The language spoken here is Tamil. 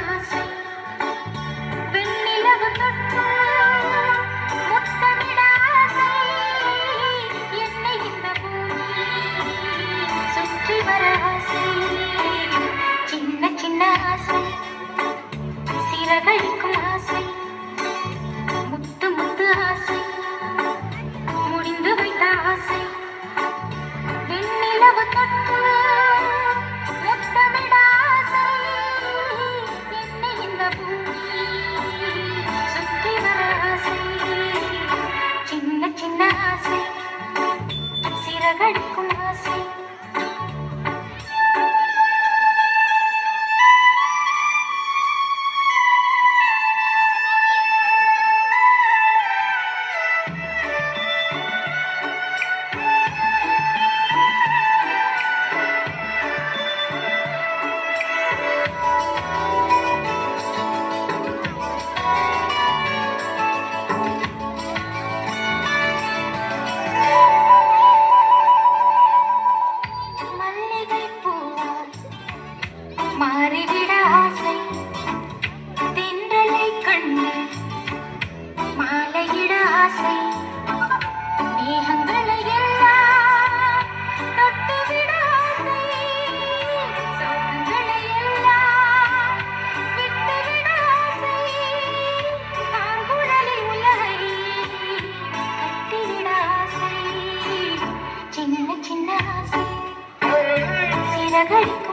ஆசை வெண்ணிலவு தொட்டு முத்தமிட ஆசை என்னை இந்த பூமி சுற்றி வர ஆசை சின்ன சின்ன ஆசை சிறகடிக்கும் ஆசை முத்து முத்து ஆசை முடிந்து வைத்த ஆசை வெண்ணிலவு தொட்டு முத்தமிட ஆசை என்னை இந்த பூமி சுற்றி வர ஆசை சின்ன சின்ன ஆசை சிறகடிக்கும் ஆசை மாறிவிட ஆசை தென்றலை கண்டு மாலையிட ஆசை மேகங்களை எல்லாம் தொட்டுவிட ஆசை சோகங்களை எல்லாம் விட்டுவிட ஆசை ஆங்குழலில் உலகை கட்டிவிட ஆசை சின்ன சின்ன ஆசை சிறகடிக்கும்